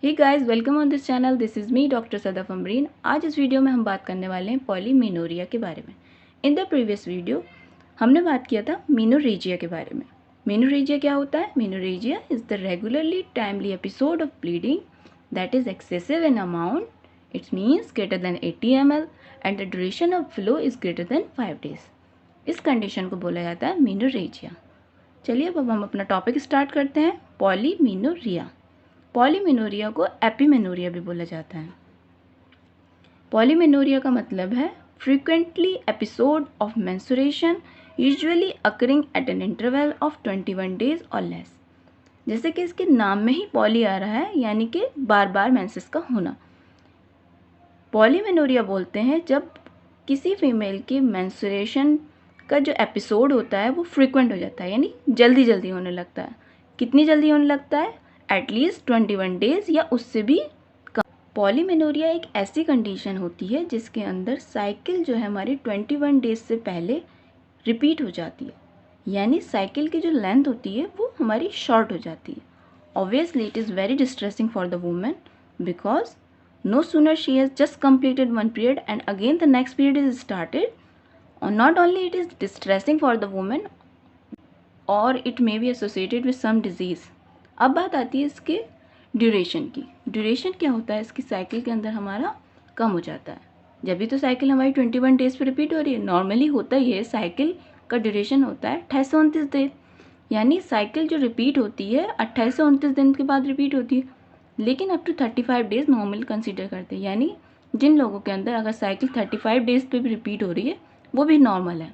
Hey guys, welcome on this channel. This is me doctor Sadaf Amreen. आज इस video में हम बात करने वाले हैं पॉलीमेनोरिया के बारे में। इन द प्रीवियस वीडियो हमने बात किया था मेनोरेजिया के बारे में। मेनोरेजिया क्या होता है? Menorrhagia is the regularly timely episode of bleeding that is excessive in amount, it's means greater than 80 ml and the duration of flow is greater than 5 days। इस कंडीशन को बोला जाता है मेनोरेजिया। चलिए अब हम अपना टॉपिक स्टार्ट करते हैं। पॉलीमेनोरिया। पॉलीमेनोरिया को एपिमेनोरिया भी बोला जाता है। पॉलीमेनोरिया का मतलब है frequently episode of menstruation usually occurring at an interval of 21 days और लेस। जैसे कि इसके नाम में ही पॉली आ रहा है, यानी कि बार बार मेंसेस का होना। पॉलीमेनोरिया बोलते हैं जब किसी फीमेल की मेंस्ट्रुएशन का जो एपिसोड होता है वो फ्रीक्वेंट हो जाता है, यानी जल्दी जल्दी होने लगता है। कितनी जल्दी होने लगता है? एटलीस्ट 21 days या उससे भी कम। पॉलीमेनोरिया एक ऐसी कंडीशन होती है जिसके अंदर साइकिल जो है हमारी 21 days से पहले रिपीट हो जाती है, यानी साइकिल की जो लेंथ होती है वो हमारी शॉर्ट हो जाती है। Obviously it is very distressing for the women because no sooner she has just completed one period and again the next period is started, or not only it is distressing for the woman or it may be associated with some disease। अब बात आती है इसके duration की। Duration क्या होता है? इसकी साइकिल के अंदर हमारा कम हो जाता है। जब भी तो साइकिल हमारी 21 days पे रिपीट हो रही है। नॉर्मली होता ही है, साइकिल का ड्यूरेशन होता है 2829 दिन, यानी साइकिल जो रिपीट होती है 2829 दिन के बाद रिपीट होती है। लेकिन up to 35 days normal consider करते हैं, यानी जिन लोगों के अंदर अगर साइकिल 35 days पे भी रिपीट हो रही है वो भी नॉर्मल है।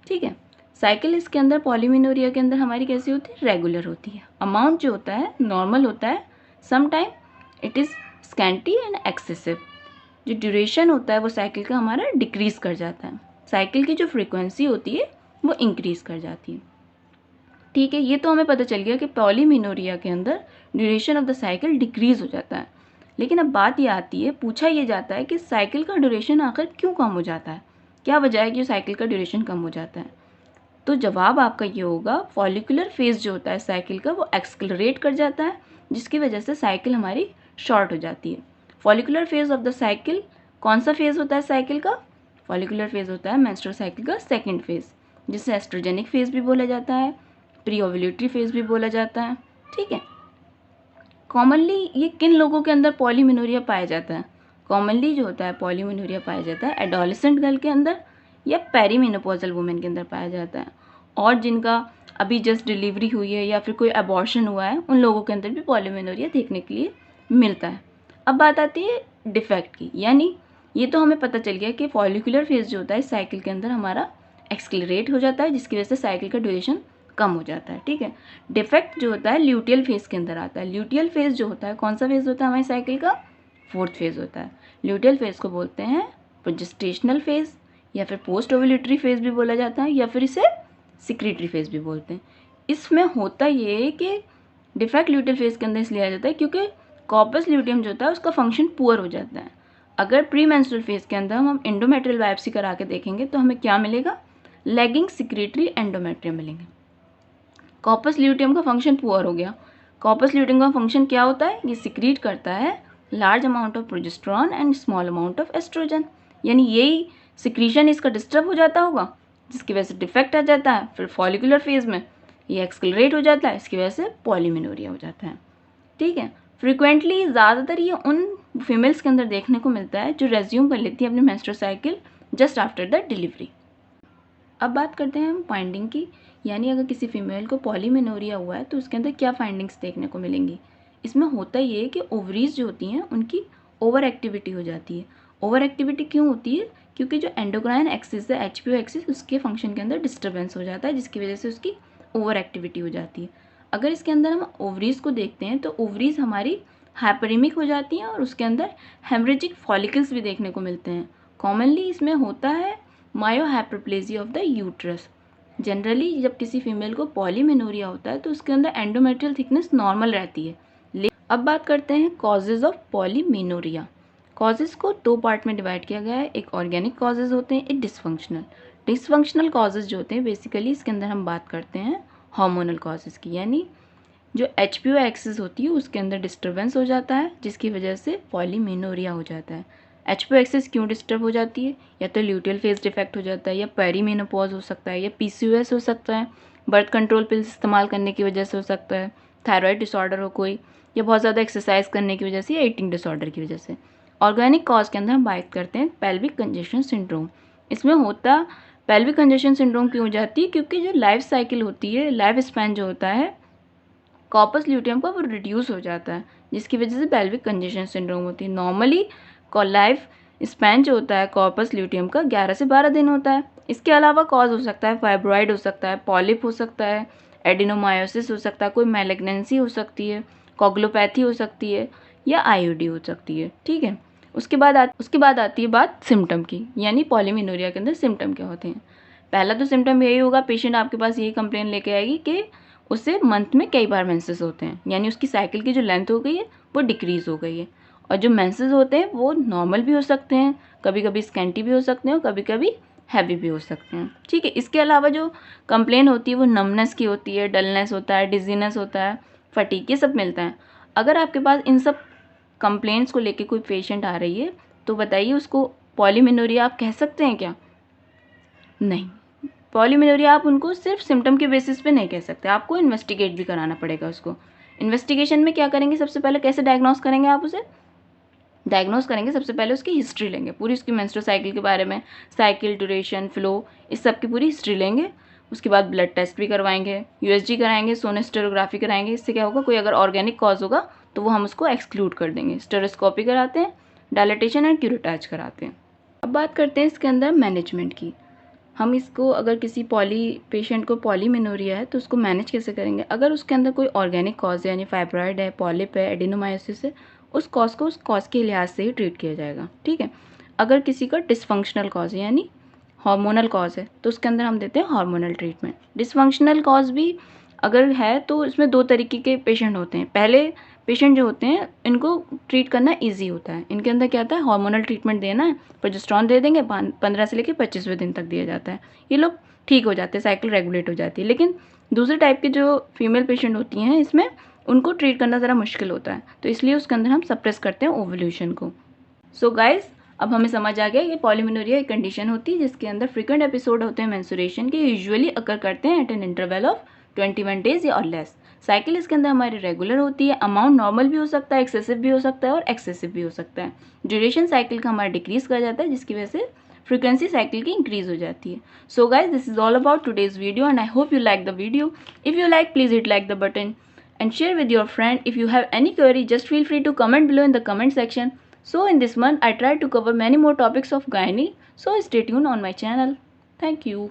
ठीक है। साइकिल इसके अंदर पॉलीमेनोरिया के अंदर हमारी कैसी होती है? रेगुलर होती है। अमाउंट जो होता है नॉर्मल होता है, some time it is scanty and excessive. जो ड्यूरेशन होता है वो साइकिल का हमारा डिक्रीज़ कर जाता है। साइकिल की जो फ्रीक्वेंसी होती है वो इंक्रीज़ कर जाती है। ठीक है, ये तो हमें पता चल गया कि पॉलीमेनोरिया के अंदर duration of the cycle decrease हो जाता है। लेकिन अब बात ये आती है, पूछा ये जाता है कि साइकिल का ड्यूरेशन आखिर क्यों कम हो जाता है? क्या वजह है कि साइकिल का ड्यूरेशन कम हो जाता है? तो जवाब आपका ये होगा, फॉलिकुलर फेज़ जो होता है साइकिल का वो एक्सलरेट कर जाता है, जिसकी वजह से साइकिल हमारी शॉर्ट हो जाती है। Follicular phase of the cycle कौन सा फेज़ होता है साइकिल का? फॉलिकुलर फेज़ होता है मेंस्ट्रुअल साइकिल का सेकंड फेज़, जिसे एस्ट्रोजेनिक फेज़ भी बोला जाता है, प्री ओव्यूलेटरी फेज़ भी बोला जाता है। ठीक है। कॉमनली ये किन लोगों के अंदर पॉलीमेनोरिया पाया जाता है? कॉमनली जो होता है पॉलीमेनोरिया पाया जाता है एडोलेसेंट गर्ल के अंदर या पेरीमेनोपॉजल वुमेन के अंदर पाया जाता है, और जिनका अभी जस्ट डिलीवरी हुई है या फिर कोई अबॉर्शन हुआ है उन लोगों के अंदर भी पॉलीमेनोरिया देखने के लिए मिलता है। अब बात आती है डिफेक्ट की, यानी ये तो हमें पता चल गया कि फॉलिकुलर फेज जो होता है साइकिल के अंदर हमारा एक्सलरेट हो जाता है, जिसकी वजह से साइकिल का ड्यूरेशन कम हो जाता है। ठीक है। डिफेक्ट जो होता है ल्यूटियल फेज के अंदर आता है। ल्यूटियल फेज जो होता है कौन सा फेज होता है हमारी साइकिल का? फोर्थ फेज होता है। ल्यूटियल फेज को बोलते हैं प्रोजेस्टेशनल फेज, या फिर पोस्ट ओव्यूलेटरी फेज भी बोला जाता है, या फिर इसे सिक्रीटरी फेज भी बोलते हैं। इसमें होता ये है कि डिफेक्ट ल्यूटियल फेज के अंदर इसलिए आ जाता है क्योंकि कॉर्पस ल्यूटियम जो होता है उसका फंक्शन पुअर हो जाता है। अगर प्री मेंस्ट्रुअल फेज के अंदर हम एंडोमेट्रियल बायोप्सी करा के देखेंगे तो हमें क्या मिलेगा? लैगिंग सिक्रीटरी एंडोमेट्रियम मिलेंगे। कॉर्पस ल्यूटियम का फंक्शन पुअर हो गया। कॉर्पस ल्यूटियम का फंक्शन क्या होता है? ये सिक्रीट करता है large amount of progesterone and small amount of oestrogen, यानी यही सिक्रीशन इसका डिस्टर्ब हो जाता होगा, जिसकी वजह से डिफेक्ट आ जाता है। फिर फॉलिकुलर फेज में ये एक्सलरेट हो जाता है, इसकी वजह से पॉलीमेनोरिया हो जाता है। ठीक है। फ्रिक्वेंटली ज़्यादातर ये उन फीमेल्स के अंदर देखने को मिलता है जो रेज्यूम कर लेती है अपनी menstrual cycle just after the delivery. अब बात करते हैं हम फाइंडिंग की, यानी अगर किसी फीमेल को पॉलीमेनोरिया हुआ है तो उसके अंदर क्या फाइंडिंग्स देखने को मिलेंगी। इसमें होता ये है कि ओवरीज जो होती हैं उनकी ओवर एक्टिविटी हो जाती है। ओवर एक्टिविटी क्यों होती है? क्योंकि जो एंडोक्राइन एक्सिस है, HPO एक्सिस, उसके फंक्शन के अंदर डिस्टर्बेंस हो जाता है, जिसकी वजह से उसकी ओवर एक्टिविटी हो जाती है। अगर इसके अंदर हम ओवरीज को देखते हैं तो ओवरीज हमारी हाइपरिमिक हो जाती हैं और उसके अंदर हेमरेजिक फॉलिकल्स भी देखने को मिलते हैं। कॉमनली इसमें होता है मायोहाइपरप्लेजिया ऑफ द यूट्रस। जनरली जब किसी फीमेल को पॉलीमेनोरिया होता है तो उसके अंदर एंडोमेट्रियल थिकनेस नॉर्मल रहती है। अब बात करते हैं कॉजेज़ ऑफ पॉलीमेनोरिया। कॉजेज़ को दो पार्ट में डिवाइड किया गया है, एक ऑर्गेनिक कॉजेज़ होते हैं, एक डिसफंक्शनल। डिसफंक्शनल कॉजेज़ जो होते हैं बेसिकली इसके अंदर हम बात करते हैं हार्मोनल कॉजेज़ की, यानी जो HPO एक्सिस होती है उसके अंदर डिस्टर्बेंस हो जाता है, जिसकी वजह से पॉलीमेनोरिया हो जाता है। HPO एक्सिस क्यों डिस्टर्ब हो जाती है? या तो ल्यूटियल फेज डिफेक्ट हो जाता है, या पेरीमेनोपॉज हो सकता है, या PCOS हो सकता है, बर्थ कंट्रोल पिल्स इस्तेमाल करने की वजह से हो सकता है, थायराइड डिसऑर्डर हो कोई, या बहुत ज़्यादा एक्सरसाइज करने की वजह से, या ईटिंग डिसऑर्डर की वजह से। ऑर्गेनिक कॉज के अंदर हम बात करते हैं पेल्विक कंजेशन सिंड्रोम। इसमें होता पेल्विक कंजेशन सिंड्रोम क्यों हो जाती है? क्योंकि जो लाइफ साइकिल होती है, लाइफ स्पैन जो होता है कॉर्पस ल्यूटियम का, वो रिड्यूस हो जाता है, जिसकी वजह से पेल्विक कंजेशन सिंड्रोम होती है। नॉर्मली लाइफ स्पैन जो होता है कॉर्पस ल्यूटियम का 11 से 12 दिन होता है। इसके अलावा कॉज हो सकता है फाइब्रॉइड हो सकता है, पॉलिप हो सकता है, एडिनोमायोसिस हो सकता है, कोई मैलिग्नेंसी हो सकती है, कोगुलोपैथी हो सकती है, या IUD हो सकती है। ठीक है, उसके बाद आती है बात सिम्टम की, यानी पॉलीमेनोरिया के अंदर सिम्टम क्या होते हैं। पहला तो सिम्टम यही होगा, पेशेंट आपके पास यही कंप्लेन लेके आएगी कि उसे मंथ में कई बार मेंसेस होते हैं, यानी उसकी साइकिल की जो लेंथ हो गई है वो डिक्रीज़ हो गई है। और जो मेंसेस होते हैं वो नॉर्मल भी हो सकते हैं, कभी कभी स्कैंटी भी हो सकते हैं, और कभी कभी हैवी भी हो सकते हैं। ठीक है, इसके अलावा जो कंप्लेन होती है वो नमनेस की होती है, डलनेस होता है, डिजीनेस होता है, फटीग, ये सब मिलता है। अगर आपके पास इन सब कंप्लेंट्स को लेके कोई पेशेंट आ रही है तो बताइए उसको पॉलीमेनोरिया आप कह सकते हैं क्या? नहीं, पॉलीमेनोरिया आप उनको सिर्फ सिम्टम के बेसिस पे नहीं कह सकते, आपको इन्वेस्टिगेट भी कराना पड़ेगा उसको। इन्वेस्टिगेशन में क्या करेंगे? सबसे पहले कैसे डायग्नोस करेंगे? आप उसे डायग्नोस करेंगे, सबसे पहले उसकी हिस्ट्री लेंगे, पूरी उसकी मेंस्ट्रुअल साइकिल के बारे में, साइकिल, ड्यूरेशन, फ्लो, इस सब की पूरी हिस्ट्री लेंगे। उसके बाद ब्लड टेस्ट भी करवाएंगे, USG कराएंगे, सोनोस्टेरोग्राफी कराएंगे। इससे क्या होगा, कोई अगर ऑर्गेनिक कॉज होगा तो वो हम उसको एक्सक्लूड कर देंगे। स्टेरोस्कोपी कराते हैं, डायलिटेशन एंड क्यूरेटाज कराते हैं। अब बात करते हैं इसके अंदर मैनेजमेंट की। हम इसको, अगर किसी पेशेंट को पॉलीमेनोरिया है तो उसको मैनेज कैसे करेंगे? अगर उसके अंदर कोई ऑर्गेनिक कॉज है, यानी फाइब्रॉइड है, पॉलिप है, एडिनोमायोसिस है, उस कॉज के लिहाज से ही ट्रीट किया जाएगा। ठीक है, अगर किसी का डिसफंक्शनल कॉज है, यानी हार्मोनल कॉज है, तो उसके अंदर हम देते हैं हार्मोनल ट्रीटमेंट। डिसफंक्शनल कॉज भी अगर है तो इसमें 2 तरीके के पेशेंट होते हैं। पहले पेशेंट जो होते हैं इनको ट्रीट करना ईजी होता है, इनके अंदर क्या होता है, हार्मोनल ट्रीटमेंट देना है, प्रोजेस्टेरॉन दे देंगे, 15 से लेकर 25वें दिन तक दिया जाता है, ये लोग ठीक हो जाते हैं, साइकिल रेगुलेट हो जाती है। लेकिन दूसरे टाइप के जो फीमेल पेशेंट होती हैं इसमें उनको ट्रीट करना ज़रा मुश्किल होता है, तो इसलिए उसके अंदर हम सप्रेस करते हैं ओवुलेशन को। सो गाइज, अब हमें समझ आ गया कि पॉलीमेनोरिया एक कंडीशन होती है जिसके अंदर फ्रीक्वेंट एपिसोड होते हैं मेंस्ट्रुएशन के, यूजुअली अकर करते हैं at an interval of 21 days या और लेस। साइकिल इसके अंदर हमारी रेगुलर होती है, अमाउंट नॉर्मल भी हो सकता है, एक्सेसिव भी हो सकता है, और एक्सेसिव भी हो सकता है। ड्यूरेशन साइकिल का हमारा डिक्रीज कर जाता है, जिसकी वजह से फ्रीक्वेंसी साइकिल की इंक्रीज हो जाती है। So guys, this is all about today's video and I hope you like the video. If you like, please hit like the button and share with your friend. If you have any query, just feel free to comment below in the comment section. So in this month, I tried to cover many more topics of gynae, so stay tuned on my channel. Thank you.